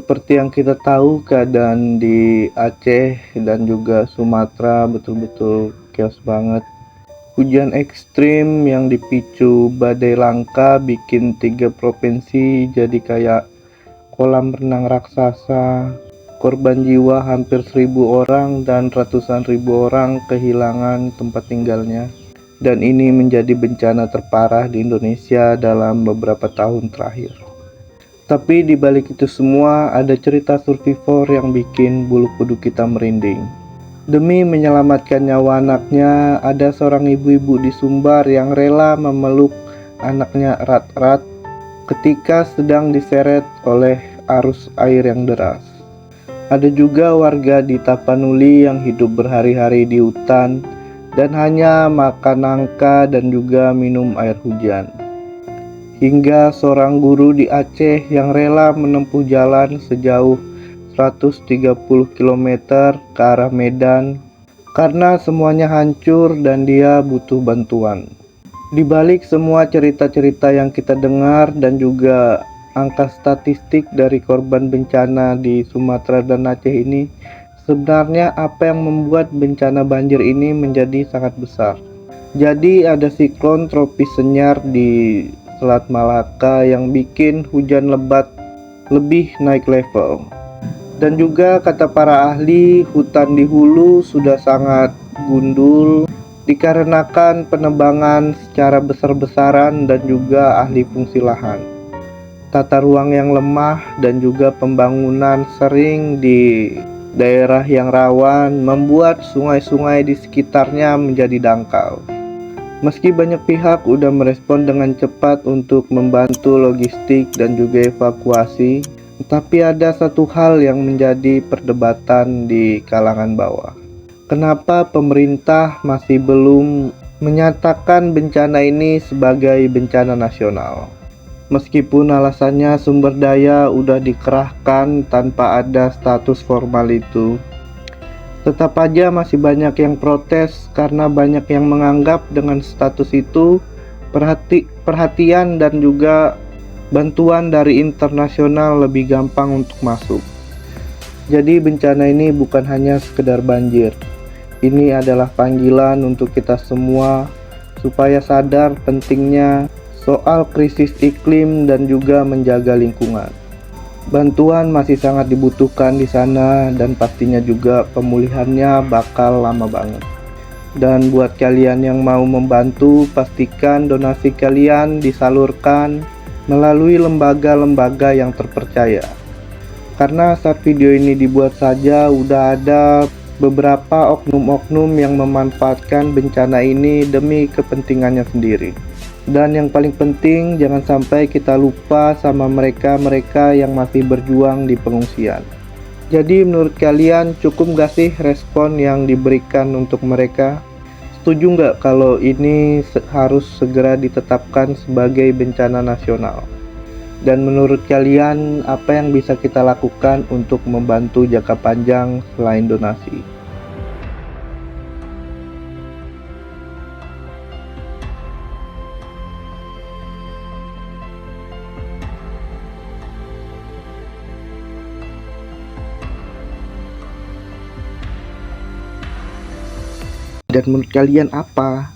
Seperti yang kita tahu, keadaan di Aceh dan juga Sumatera betul-betul chaos banget. Hujan ekstrim yang dipicu badai langka bikin 3 provinsi jadi kayak kolam renang raksasa. Korban jiwa hampir 1.000 orang dan ratusan ribu orang kehilangan tempat tinggalnya. Dan ini menjadi bencana terparah di Indonesia dalam beberapa tahun terakhir. Tapi di balik itu semua ada cerita survivor yang bikin bulu kuduk kita merinding. Demi menyelamatkan nyawa anaknya, ada seorang ibu-ibu di Sumbar yang rela memeluk anaknya erat-erat ketika sedang diseret oleh arus air yang deras. Ada juga warga di Tapanuli yang hidup berhari-hari di hutan dan hanya makan nangka dan juga minum air hujan. Hingga seorang guru di Aceh yang rela menempuh jalan sejauh 130 km ke arah Medan karena semuanya hancur dan dia butuh bantuan. Di balik semua cerita-cerita yang kita dengar dan juga angka statistik dari korban bencana di Sumatera dan Aceh ini, sebenarnya apa yang membuat bencana banjir ini menjadi sangat besar? Jadi ada siklon tropis Senyar di Selat Malaka yang bikin hujan lebat lebih naik level. Dan juga kata para ahli, hutan di hulu sudah sangat gundul dikarenakan penebangan secara besar-besaran dan juga ahli fungsi lahan. Tata ruang yang lemah dan juga pembangunan sering di daerah yang rawan membuat sungai-sungai di sekitarnya menjadi dangkal. Meski banyak pihak udah merespon dengan cepat untuk membantu logistik dan juga evakuasi, tapi ada satu hal yang menjadi perdebatan di kalangan bawah. Kenapa pemerintah masih belum menyatakan bencana ini sebagai bencana nasional? Meskipun alasannya sumber daya udah dikerahkan tanpa ada status formal itu, tetap aja masih banyak yang protes karena banyak yang menganggap dengan status itu perhatian dan juga bantuan dari internasional lebih gampang untuk masuk. Jadi bencana ini bukan hanya sekedar banjir. Ini adalah panggilan untuk kita semua supaya sadar pentingnya soal krisis iklim dan juga menjaga lingkungan. Bantuan masih sangat dibutuhkan di sana dan pastinya juga pemulihannya bakal lama banget. Dan buat kalian yang mau membantu, pastikan donasi kalian disalurkan melalui lembaga-lembaga yang terpercaya. Karena saat video ini dibuat saja udah ada beberapa oknum-oknum yang memanfaatkan bencana ini demi kepentingannya sendiri. Dan yang paling penting, jangan sampai kita lupa sama mereka-mereka yang masih berjuang di pengungsian. Jadi menurut kalian cukup gak sih respon yang diberikan untuk mereka? Setuju nggak kalau ini harus segera ditetapkan sebagai bencana nasional? Dan menurut kalian apa yang bisa kita lakukan untuk membantu jangka panjang selain donasi? Dan menurut kalian apa?